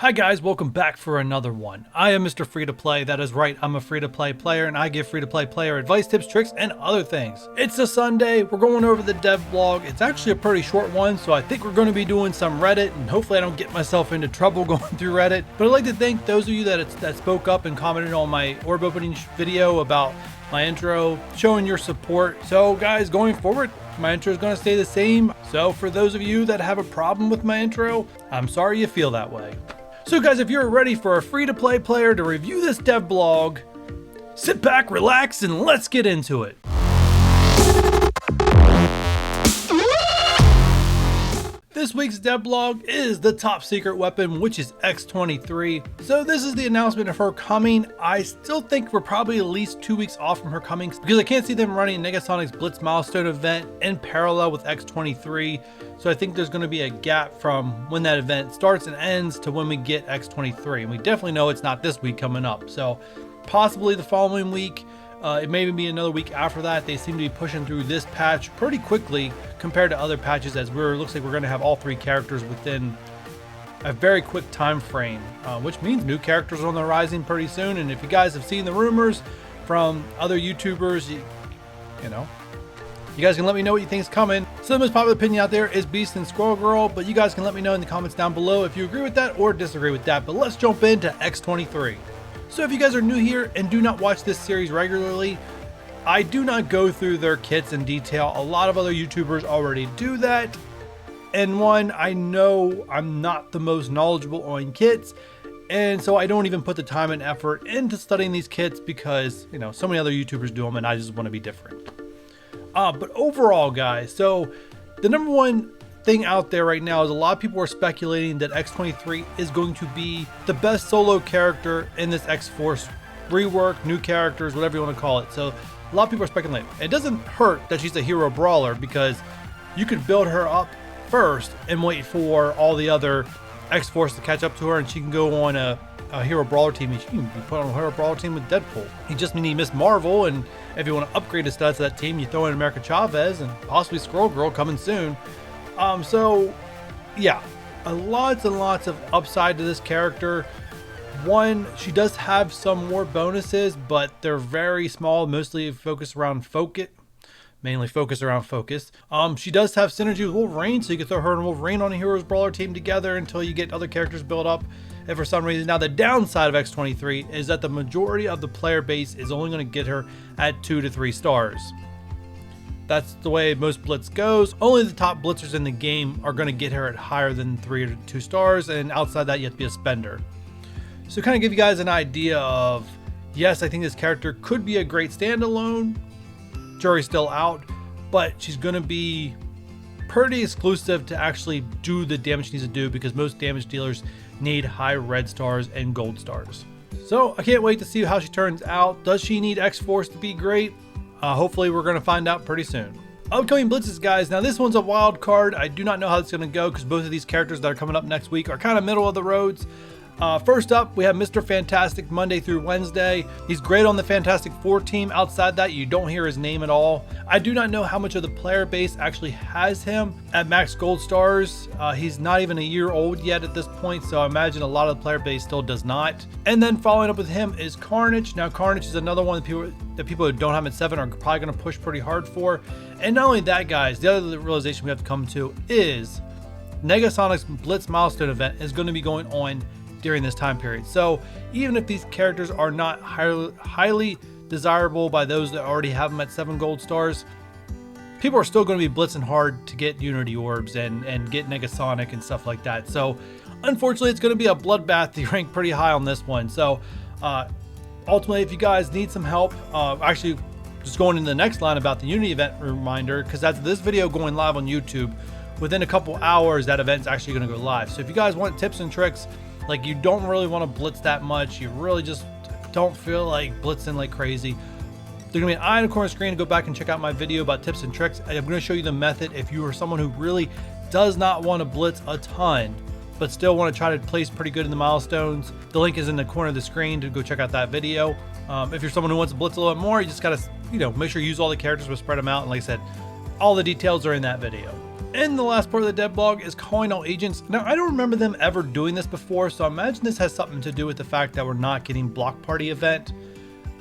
Hi guys, welcome back for another one. I am Mr. Free to Play. That is right, I'm a free to play player and I give free to play player advice, tips, tricks, and other things. It's a Sunday, we're going over the dev blog. It's actually a pretty short one, so I think we're going to be doing some Reddit, and hopefully I don't get myself into trouble going through Reddit. But I'd like to thank those of you that spoke up and commented on my orb opening video about my intro, showing your support. So guys, going forward, my intro is going to stay the same. So for those of you that have a problem with my intro, I'm sorry you feel that way. So guys, if you're ready for a free-to-play player to review this dev blog, sit back, relax, and let's get into it. This week's dev blog is the top secret weapon, which is X-23. So this is the announcement of her coming. I still think we're probably at least 2 weeks off from her coming because I can't see them running Negasonic's Blitz milestone event in parallel with X-23. So I think there's going to be a gap from when that event starts and ends to when we get X-23. And we definitely know it's not this week coming up. So possibly the following week. It may be another week after that. They seem to be pushing through this patch pretty quickly compared to other patches, as looks like we're going to have all three characters within a very quick time frame, which means new characters are on the rising pretty soon. And if you guys have seen the rumors from other YouTubers, you guys can let me know what you think is coming. So the most popular opinion out there is Beast and Squirrel Girl, but you guys can let me know in the comments down below if you agree with that or disagree with that. But let's jump into X-23. So if you guys are new here and do not watch this series regularly, I do not go through their kits in detail. A lot of other YouTubers already do that. And one, I know I'm not the most knowledgeable on kits, and so I don't even put the time and effort into studying these kits because, so many other YouTubers do them and I just want to be different. But overall, guys, so the number one thing out there right now is a lot of people are speculating that X-23 is going to be the best solo character in this X-Force rework, new characters, whatever you want to call it. So a lot of people are speculating. It doesn't hurt that she's a hero brawler because you could build her up first and wait for all the other X-Force to catch up to her, and she can go on a hero brawler team, and she can be put on a hero brawler team with Deadpool. You just need Miss Marvel, and if you want to upgrade the stats of that team, you throw in America Chavez and possibly Squirrel Girl coming soon. So yeah, lots and lots of upside to this character. One, she does have some more bonuses, but they're very small, mostly focused around focus. She does have synergy with Wolverine, so you can throw her and Wolverine on a Heroes Brawler team together until you get other characters built up. And for some reason, now the downside of X-23 is that the majority of the player base is only going to get her at 2 to 3 stars. That's the way most Blitz goes. Only the top Blitzers in the game are going to get her at higher than 3 or 2 stars, and outside that you have to be a spender. So kind of give you guys an idea of, yes, I think this character could be a great standalone. Jury's still out, but she's going to be pretty exclusive to actually do the damage she needs to do because most damage dealers need high red stars and gold stars. So I can't wait to see how she turns out. Does she need X-Force to be great? Hopefully we're going to find out pretty soon. Upcoming blitzes, guys. Now this one's a wild card. I do not know how it's going to go because both of these characters that are coming up next week are kind of middle of the roads. First up, we have Mr. Fantastic Monday through Wednesday. He's great on the Fantastic Four team. Outside that, you don't hear his name at all. I do not know how much of the player base actually has him at max gold stars. He's not even a year old yet at this point, so I imagine a lot of the player base still does not. And then following up with him is Carnage. Now Carnage is another one that people who don't have him at 7 are probably going to push pretty hard for. And not only that, guys, the other realization we have to come to is Negasonic's Blitz milestone event is going to be going on during this time period. So even if these characters are not highly desirable by those that already have them at 7 gold stars, people are still going to be blitzing hard to get Unity orbs and get Negasonic and stuff like that. So unfortunately, it's going to be a bloodbath to rank pretty high on this one. So ultimately, if you guys need some help, actually just going into the next line about the Unity event reminder, because that's this video going live on YouTube. Within a couple hours, that event's actually going to go live. So if you guys want tips and tricks, like you don't really want to blitz that much, you really just don't feel like blitzing like crazy, there's gonna be an eye in the corner of the screen to go back and check out my video about tips and tricks. I'm going to show you the method if you are someone who really does not want to blitz a ton but still want to try to place pretty good in the milestones. The link is in the corner of the screen to go check out that video. If you're someone who wants to blitz a little bit more, you just gotta make sure you use all the characters but spread them out, and like I said, all the details are in that video. And the last part of the devlog is calling all agents. Now, I don't remember them ever doing this before, so I imagine this has something to do with the fact that we're not getting block party event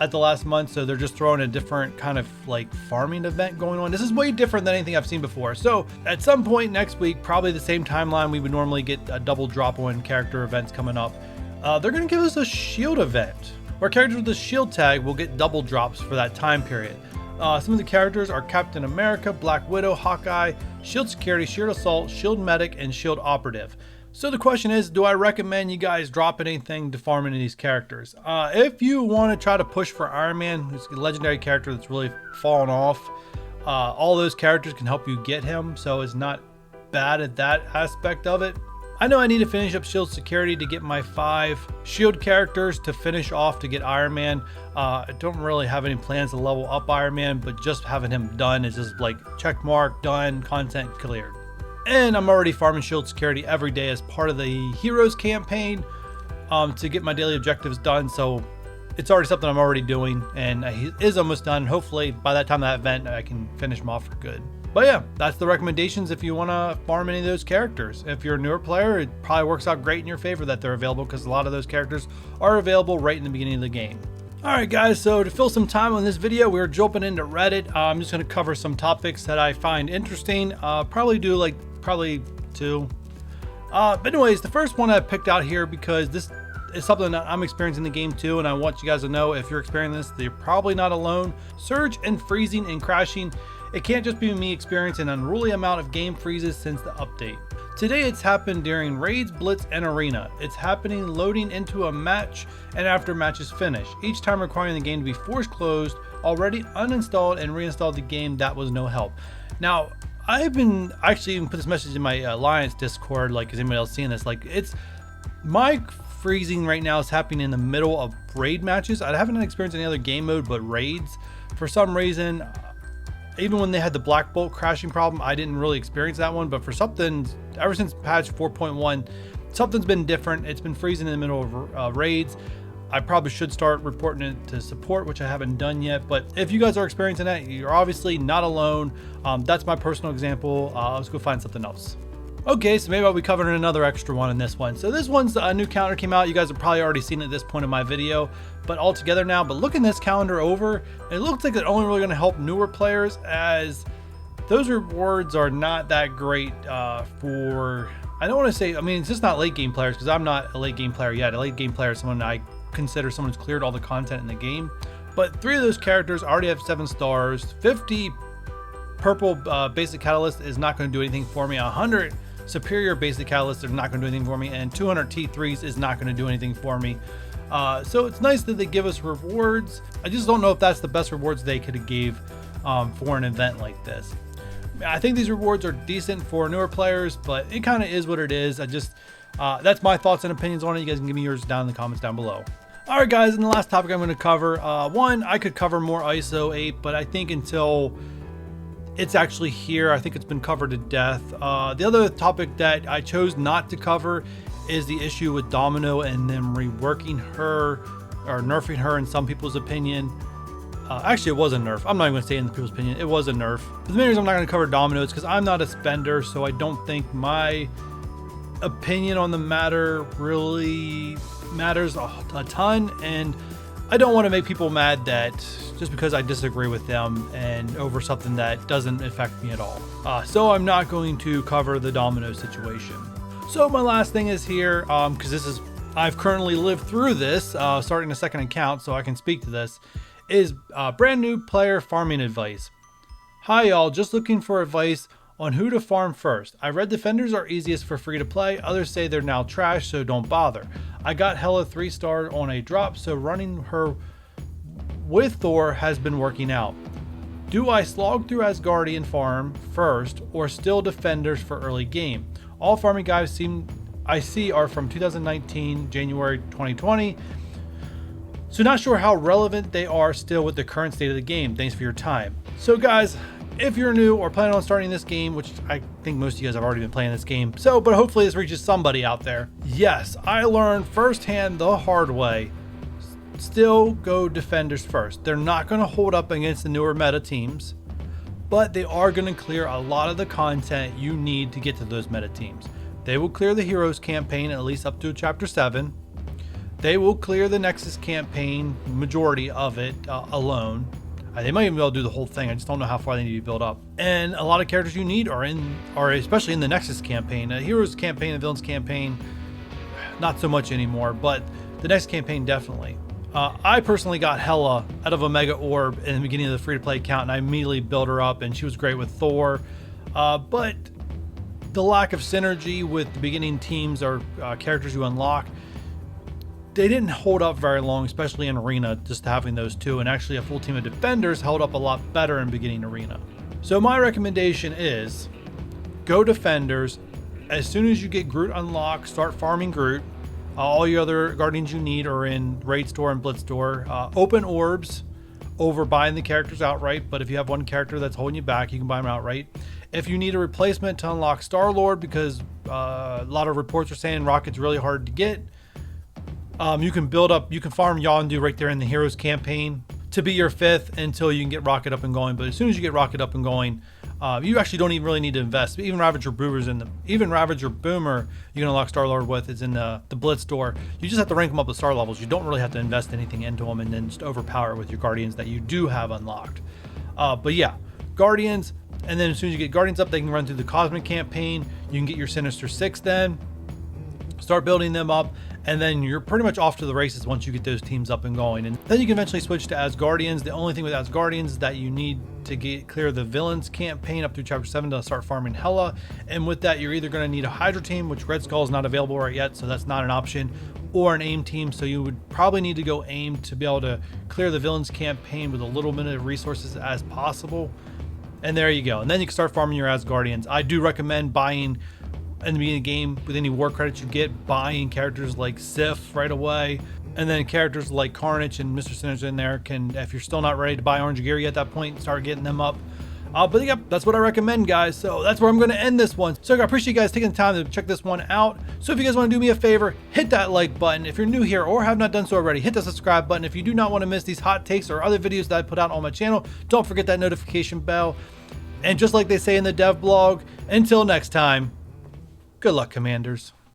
at the last month, so they're just throwing a different kind of like farming event going on. This is way different than anything I've seen before. So at some point next week, probably the same timeline we would normally get a double drop on character events coming up, they're going to give us a shield event where characters with the shield tag will get double drops for that time period. Some of the characters are Captain America, Black Widow, Hawkeye, Shield Security, Shield Assault, Shield Medic, and Shield Operative. So the question is, do I recommend you guys drop anything to farm into these characters? If you want to try to push for Iron Man, who's a legendary character that's really fallen off, all those characters can help you get him, so it's not bad at that aspect of it. I know I need to finish up Shield Security to get my 5 Shield characters to finish off to get Iron Man. I don't really have any plans to level up Iron Man, but just having him done is just like check mark, done, content cleared. And I'm already farming Shield Security every day as part of the Heroes campaign to get my daily objectives done. So it's already something I'm already doing, and he is almost done. Hopefully by that time of that event, I can finish him off for good. But yeah, that's the recommendations if you want to farm any of those characters. If you're a newer player, it probably works out great in your favor that they're available, because a lot of those characters are available right in the beginning of the game. Alright guys, so to fill some time on this video, we're jumping into Reddit. I'm just going to cover some topics that I find interesting. Probably 2. But anyways, the first one I picked out here because this is something that I'm experiencing in the game too, and I want you guys to know if you're experiencing this, you're probably not alone. Surge and freezing and crashing. It can't just be me experiencing an unruly amount of game freezes since the update. Today it's happened during raids, blitz, and arena. It's happening loading into a match and after matches finish, each time requiring the game to be force closed. Already uninstalled and reinstalled the game. That was no help. Now, I've been actually even put this message in my Alliance Discord, like, is anybody else seeing this? Like, it's my freezing right now is happening in the middle of raid matches. I haven't experienced any other game mode but raids. For some reason, even when they had the Black Bolt crashing problem, I didn't really experience that one, but for something, ever since patch 4.1, something's been different. It's been freezing in the middle of raids. I probably should start reporting it to support, which I haven't done yet, but if you guys are experiencing that, you're obviously not alone. That's my personal example. Let's go find something else. Okay, so maybe I'll be covering another extra one in this one. So this one's a new calendar came out. You guys have probably already seen it at this point in my video, but all together now. But looking this calendar over, it looks like it's only really going to help newer players, as those rewards are not that great for, I don't want to say, I mean, it's just not late game players, because I'm not a late game player yet. A late game player is someone I consider someone who's cleared all the content in the game. But 3 of those characters already have 7 stars. 50 purple basic catalyst is not going to do anything for me. 100 superior basic catalyst is not going to do anything for me, and 200 T3s is not going to do anything for me. So it's nice that they give us rewards. I just don't know if that's the best rewards they could have gave for an event like this. I think these rewards are decent for newer players, but it kind of is what it is. I just that's my thoughts and opinions on it. You guys can give me yours down in the comments down below. Alright guys, and the last topic I'm going to cover, one, I could cover more ISO 8, but I think until it's actually here, I think it's been covered to death. The other topic that I chose not to cover is the issue with Domino and them reworking her, or nerfing her in some people's opinion. Actually, it was a nerf. I'm not even going to say in people's opinion. It was a nerf. But the main reason I'm not going to cover Domino is because I'm not a spender, so I don't think my opinion on the matter really matters a ton, and I don't want to make people mad that just because I disagree with them and over something that doesn't affect me at all. So I'm not going to cover the Domino situation. So my last thing is here, because I've currently lived through this, starting a second account, so I can speak to this, is brand new player farming advice. Hi y'all, just looking for advice on who to farm first. I read defenders are easiest for free to play. Others say they're now trash, so don't bother. I got Hela 3-star on a drop, so running her with Thor has been working out. Do I slog through Asgardian farm first, or still defenders for early game? All farming guides I see are from 2019, January 2020. So not sure how relevant they are still with the current state of the game. Thanks for your time. So guys, if you're new or planning on starting this game, which I think most of you guys have already been playing this game, but hopefully this reaches somebody out there. Yes, I learned firsthand the hard way. Still go defenders first. They're not going to hold up against the newer meta teams, but they are going to clear a lot of the content you need to get to those meta teams. They will clear the Heroes campaign at least up to Chapter 7. They will clear the Nexus campaign, majority of it alone. They might even be able to do the whole thing. I just don't know how far they need to be built up. And a lot of characters you need are especially in the Nexus campaign. Heroes campaign and Villains campaign, not so much anymore, but the next campaign definitely. I personally got Hela out of a Mega Orb in the beginning of the free-to-play account, and I immediately built her up, and she was great with Thor. But the lack of synergy with the beginning teams or characters you unlock, they didn't hold up very long, especially in Arena, just having those two. And actually a full team of Defenders held up a lot better in beginning Arena. So my recommendation is go Defenders. As soon as you get Groot unlocked, start farming Groot. All your other Guardians you need are in Raid Store and Blitz Store. Open orbs over buying the characters outright, but if you have one character that's holding you back, you can buy them outright. If you need a replacement to unlock Star-Lord, because a lot of reports are saying Rocket's really hard to get, you can farm Yondu right there in the Heroes campaign to be your 5th until you can get Rocket up and going. But as soon as you get Rocket up and going, you actually don't even really need to invest. Even Ravager Boomer you can unlock Star-Lord with is in the Blitz Store. You just have to rank them up with star levels. You don't really have to invest anything into them and then just overpower it with your Guardians that you do have unlocked. But yeah, Guardians, and then as soon as you get Guardians up, they can run through the Cosmic campaign. You can get your Sinister Six then, start building them up, and then you're pretty much off to the races once you get those teams up and going. And then you can eventually switch to Asgardians. The only thing with Asgardians is that you need to clear the Villains campaign up through Chapter 7 to start farming Hela. And with that, you're either going to need a Hydra team, which Red Skull is not available right yet, so that's not an option, or an AIM team. So you would probably need to go AIM to be able to clear the Villains campaign with a little bit of resources as possible. And there you go. And then you can start farming your Asgardians. I do recommend buying in the beginning of the game, with any war credits you get, buying characters like Sif right away, and then characters like Carnage and Mr. Sinister in there can, if you're still not ready to buy Orange Geary at that point, start getting them up. But yeah, that's what I recommend, guys. So that's where I'm going to end this one. So I appreciate you guys taking the time to check this one out. So if you guys want to do me a favor, hit that like button. If you're new here or have not done so already, hit the subscribe button. If you do not want to miss these hot takes or other videos that I put out on my channel, don't forget that notification bell. And just like they say in the dev blog, until next time, good luck, Commanders.